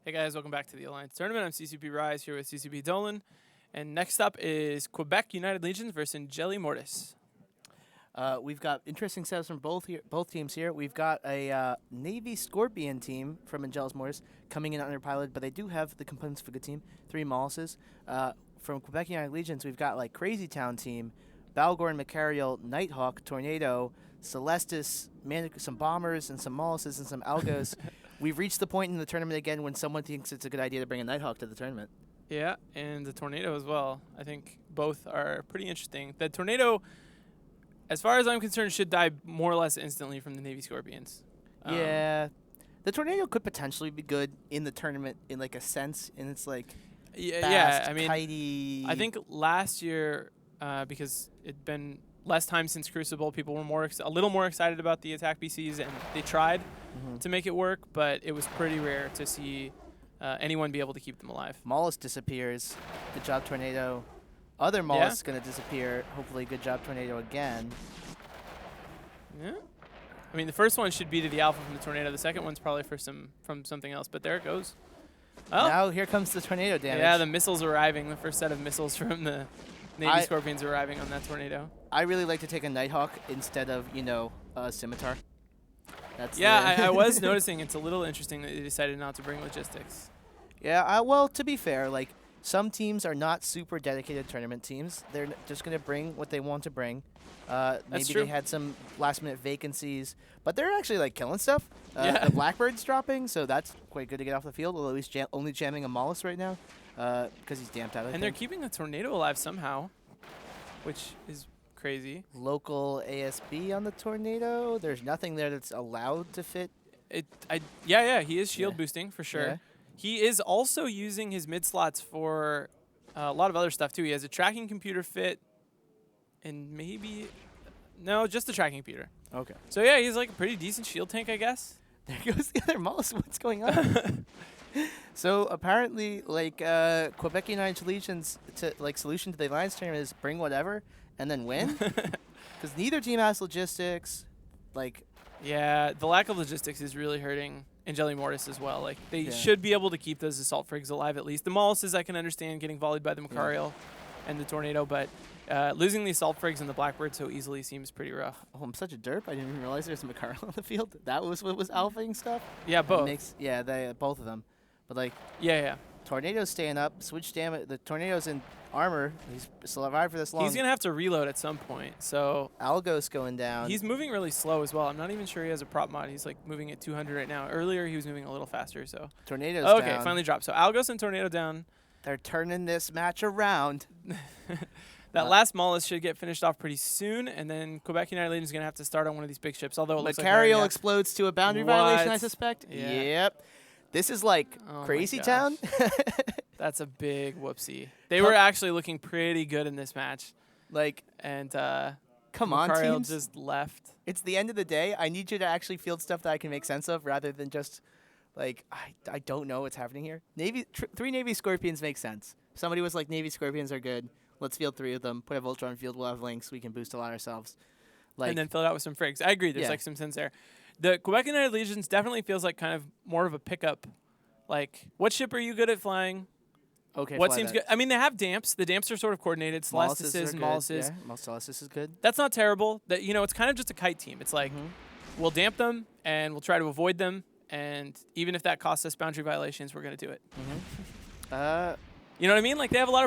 Hey guys, welcome back to the Alliance Tournament. I'm CCP Rise here with CCP Dolan. And next up is Quebec United Legions versus Angeli Mortis. We've got interesting setups from both teams here. We've got a Navy Scorpion team from Angelus Mortis coming in underpiloted, but they do have the components of a good team. 3 Mollises. From Quebec United Legions, we've got like Crazy Town team, Balgorn, Macarial, Nighthawk, Tornado, Celestis, some Bombers, and some Mollises and some Algos. We've reached the point in the tournament again when someone thinks it's a good idea to bring a Nighthawk to the tournament. Yeah, and the Tornado as well. I think both are pretty interesting. The Tornado, as far as I'm concerned, should die more or less instantly from the Navy Scorpions. Yeah. The Tornado could potentially be good in the tournament in like a sense, and it's like fast, I mean, kitey. I think last year, because it'd been less time since Crucible, people were a little more excited about the attack BCs, and they tried to make it work, but it was pretty rare to see anyone be able to keep them alive. Mollis disappears. Good job, Tornado. Other Mollis is going to disappear. Hopefully, good job, Tornado again. Yeah. I mean, the first one should be to the Alpha from the Tornado. The second one's probably from something else, but there it goes. Oh. Now here comes the Tornado damage. Yeah, the missiles arriving. The first set of missiles from the Navy Scorpions arriving on that Tornado. I really like to take a Nighthawk instead of, a Scimitar. That's I was noticing it's a little interesting that they decided not to bring logistics. Yeah, well, to be fair, like, some teams are not super dedicated tournament teams. They're just going to bring what they want to bring. Maybe true. they had some last-minute vacancies, but they're actually, like, killing stuff. Yeah. The Blackbird's dropping, so that's quite good to get off the field, although he's only jamming a Mollis right now because he's damped out, I And they're keeping the Tornado alive somehow, which is crazy. Local ASB on the Tornado. There's nothing there that's allowed to fit. Yeah, he is shield boosting for sure. Yeah. He is also using his mid slots for a lot of other stuff too. He has a tracking computer fit, and no, just the tracking computer. Okay. So yeah, he's like a pretty decent shield tank, I guess. There goes the other Mollis. What's going on? So apparently, like Quebec United Legions, solution to the Alliance tournament is bring whatever and then win, because neither team has logistics. Yeah, the lack of logistics is really hurting Angeli Mortis as well. Like they should be able to keep those assault frigs alive at least. The Mollises I can understand getting volleyed by the Macarial and the Tornado, but losing the assault frigs and the Blackbird so easily seems pretty rough. Oh, I'm such a derp. I didn't even realize there's a Macarial on the field. That was what was alphaing stuff. Yeah, both. Both of them. But yeah. Tornado's staying up. Switch damage. The Tornado's in armor. He's survived for this long. He's gonna have to reload at some point. So Algo's going down. He's moving really slow as well. I'm not even sure he has a prop mod. He's like moving at 200 right now. Earlier he was moving a little faster. So Tornado's okay, down. finally dropped. So Algos and Tornado down. They're turning this match around. That last Mollis should get finished off pretty soon, and then Quebec United Legion is going to have to start on one of these big ships, although it looks like Macarial explodes to a boundary violation, I What? suspect. Yeah. Yep. This is like Oh my Crazy gosh. Town. That's a big whoopsie. They were actually looking pretty good in this match, and Come on, Macarial teams. just left. It's the end of the day. I need you to actually field stuff that I can make sense of rather than just, I don't know what's happening here. 3 Navy Scorpions make sense. Somebody was like, Navy Scorpions are good. Let's field 3 of them. Put a Voltron on field. We'll have links. We can boost a lot ourselves. And then fill it out with some frigs. I agree. There's some sense there. The Quebec United Legions definitely feels like kind of more of a pickup. Like, what ship are you good at flying? Okay. What seems good? I mean, they have damps. The damps are sort of coordinated. Celestis and Mollises. Yeah, Celestis is good. That's not terrible. It's kind of just a kite team. It's like we'll damp them and we'll try to avoid them, and even if that costs us boundary violations, we're going to do it. You know what I mean? Like they have a lot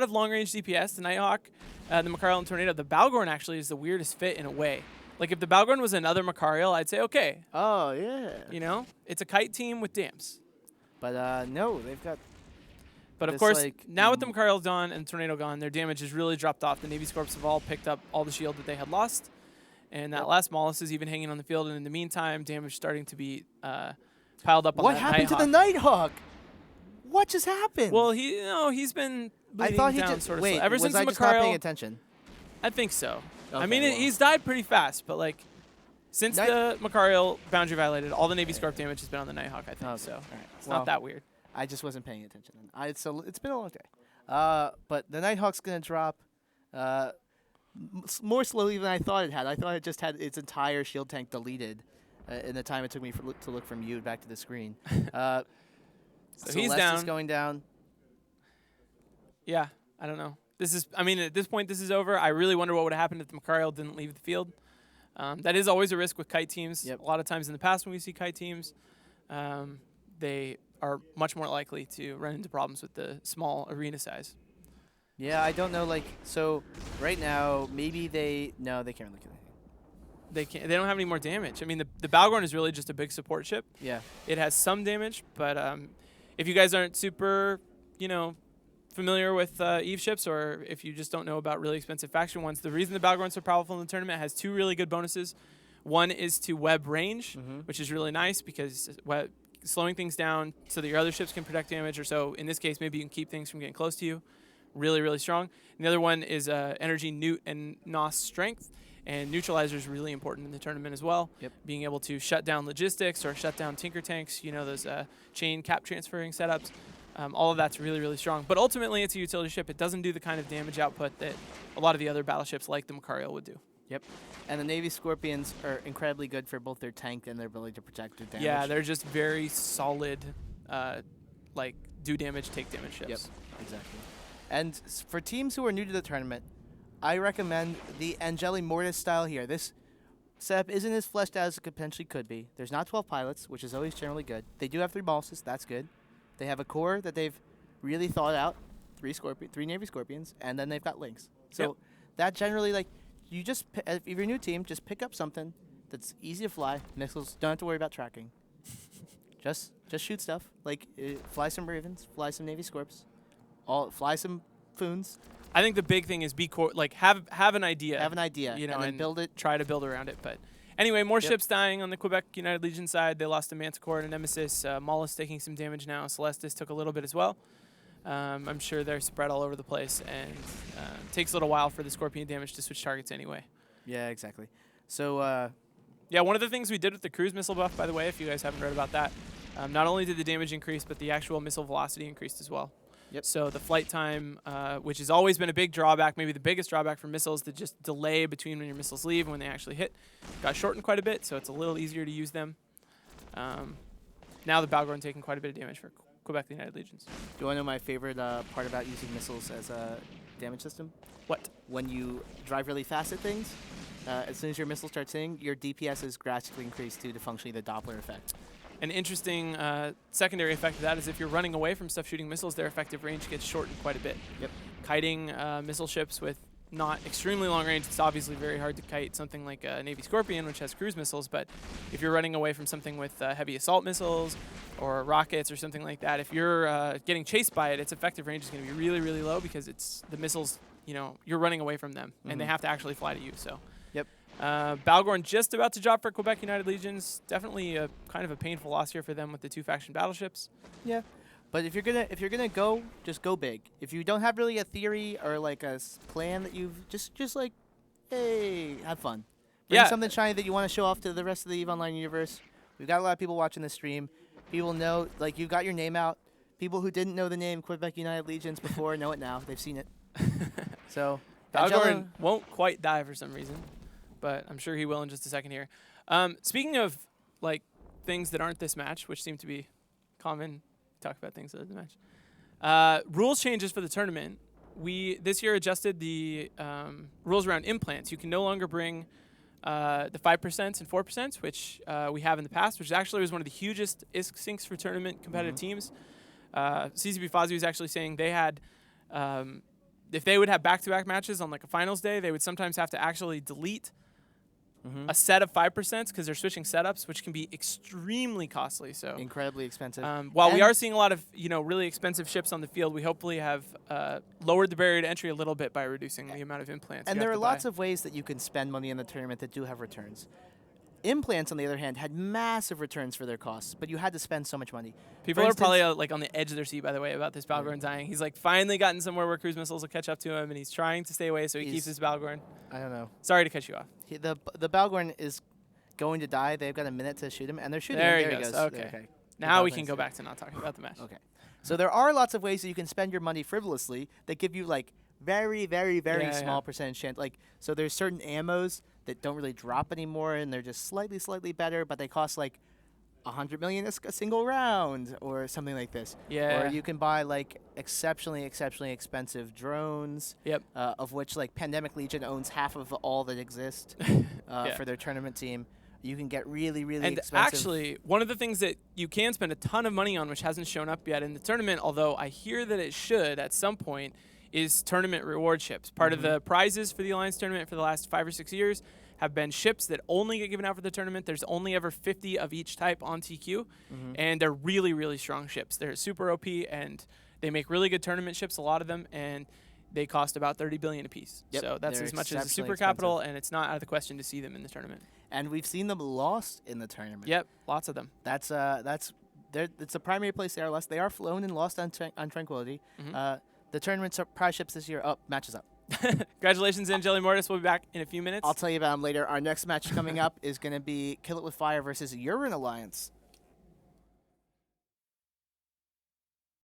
of long-range DPS. The Nighthawk, the Macarial, and Tornado. The Balgorn actually is the weirdest fit in a way. Like if the Balgorn was another Macarial, I'd say okay. Oh yeah. It's a kite team with damps. But no, they've got. But of course, now with the Macarial gone and Tornado gone, their damage has really dropped off. The Navy Scorps have all picked up all the shield that they had lost, and that last Mollis is even hanging on the field. And in the meantime, damage starting to be piled up on What that happened to Nighthawk. the Nighthawk? What just happened? Well, he's been bleeding down sort of slow. Ever since was the I just not paying Macarial, attention? I think so. Okay, I mean, he's died pretty fast, but since the Macarial boundary violated, all the Navy Scorp damage has been on the Nighthawk, I think. Okay, So all right. it's not that weird. I just wasn't paying attention. It's been a long day. But the Nighthawk's going to drop more slowly than I thought it had. I thought it just had its entire shield tank deleted in the time it took me to look from you back to the screen. So he's Celeste down. is going down. Yeah, I don't know. I mean, at this point, this is over. I really wonder what would have happened if the Macariel didn't leave the field. That is always a risk with kite teams. Yep. A lot of times in the past when we see kite teams, they are much more likely to run into problems with the small arena size. Yeah, I don't know. Like, so right now, maybe they can't really do anything. They don't have any more damage. I mean, the Balgorn is really just a big support ship. Yeah. It has some damage, but if you guys aren't super, familiar with EVE ships, or if you just don't know about really expensive faction ones, the reason the Balgorn's so powerful in the tournament has two really good bonuses. One is to web range, which is really nice because slowing things down so that your other ships can protect damage, or so in this case, maybe you can keep things from getting close to you. Really, really strong. And the other one is energy, Newt, and NOS strength. And neutralizer is really important in the tournament as well. Yep. Being able to shut down logistics or shut down tinker tanks, those chain cap transferring setups. All of that's really, really strong. But ultimately, it's a utility ship. It doesn't do the kind of damage output that a lot of the other battleships like the Macariel would do. Yep. And the Navy Scorpions are incredibly good for both their tank and their ability to protect their damage. Yeah, they're just very solid, do damage, take damage ships. Yep, exactly. And for teams who are new to the tournament, I recommend the Angeli Mortis style here. This setup isn't as fleshed out as it potentially could be. There's not 12 pilots, which is always generally good. They do have 3 Mortises. That's good. They have a core that they've really thought out, 3 Navy Scorpions, and then they've got Lynx. So that generally, you just, if you're a new team, just pick up something that's easy to fly. Missiles, don't have to worry about tracking. just shoot stuff. Fly some Ravens, fly some Navy Scorps, fly some Foons. I think the big thing is have an idea. Have an idea, and then build it. Try to build around it. But anyway, more ships dying on the Quebec United Legion side. They lost a Manticore and a Nemesis. Maul's taking some damage now. Celestis took a little bit as well. I'm sure they're spread all over the place, and takes a little while for the Scorpion damage to switch targets anyway. Yeah, exactly. So, one of the things we did with the cruise missile buff, by the way, if you guys haven't read about that, not only did the damage increase, but the actual missile velocity increased as well. Yep. So the flight time, which has always been a big drawback, maybe the biggest drawback for missiles, the just delay between when your missiles leave and when they actually hit, got shortened quite a bit, so it's a little easier to use them. Now the Balgorn taking quite a bit of damage for Quebec United Legions. Do you want to know my favorite part about using missiles as a damage system? What? When you drive really fast at things, as soon as your missile starts hitting, your DPS is drastically increased due to functionally the Doppler effect. An interesting secondary effect of that is if you're running away from stuff shooting missiles, their effective range gets shortened quite a bit. Yep. Kiting missile ships with not extremely long range, it's obviously very hard to kite something like a Navy Scorpion, which has cruise missiles, but if you're running away from something with heavy assault missiles or rockets or something like that, if you're getting chased by it, its effective range is going to be really, really low because it's the missiles, you're running away from them, and they have to actually fly to you. So. Yep. Balgorn just about to drop for Quebec United Legions. Definitely a kind of a painful loss here for them with the 2 faction battleships. Yeah, but if you're gonna go, just go big. If you don't have really a theory or a plan that you've just hey, have fun. Bring something shiny that you want to show off to the rest of the EVE Online universe. We've got a lot of people watching this stream. People know, you've got your name out. People who didn't know the name Quebec United Legions before know it now. They've seen it. So Balgorn won't quite die for some reason, but I'm sure he will in just a second here. Speaking of things that aren't this match, which seem to be common, talk about things that are the match. Rules changes for the tournament. We this year adjusted the rules around implants. You can no longer bring the 5% and 4%, which we have in the past, which actually was one of the hugest ISK sinks for tournament competitive teams. CCB Fozzy was actually saying they had, if they would have back-to-back matches on a finals day, they would sometimes have to actually delete a set of 5% because they're switching setups, which can be extremely costly. So incredibly expensive. While we are seeing a lot of really expensive ships on the field, we hopefully have lowered the barrier to entry a little bit by reducing the amount of implants. And there are lots of ways that you can spend money in the tournament that do have returns. Implants, on the other hand, had massive returns for their costs, but you had to spend so much money. People are probably on the edge of their seat, by the way, about this Balgorn dying. He's finally gotten somewhere where cruise missiles will catch up to him, and he's trying to stay away, so he keeps his Balgorn. I don't know. Sorry to cut you off. The Balgorn is going to die. They've got a minute to shoot him, and they're shooting him. There he goes. Okay. Now we can go back to not talking about the match. Okay. So there are lots of ways that you can spend your money frivolously that give you very, very, very small percentage chance. So there's certain ammos that don't really drop anymore, and they're just slightly better, but they cost 100 million a single round or something like this. Yeah. Or you can buy like exceptionally expensive drones. Yep. Of which like Pandemic Legion owns half of all that exist for their tournament team. You can get really expensive. And actually, one of the things that you can spend a ton of money on, which hasn't shown up yet in the tournament, although I hear that it should at some point, is tournament reward ships. Part of the prizes for the Alliance tournament for the last 5 or 6 years have been ships that only get given out for the tournament. There's only ever 50 of each type on TQ, and they're really strong ships. They're super OP, and they make really good tournament ships, a lot of them, and they cost about 30 billion apiece. Yep, so that's as much as a super expensive. capital, and it's not out of the question to see them in the tournament. And we've seen them lost in the tournament. Yep, lots of them. It's the primary place they are lost. They are flown and lost on Tranquility. The tournament's prize ships this year matches up. Congratulations, Angeli Mortis. We'll be back in a few minutes. I'll tell you about them later. Our next match coming up is going to be Kill It With Fire versus Urine Alliance.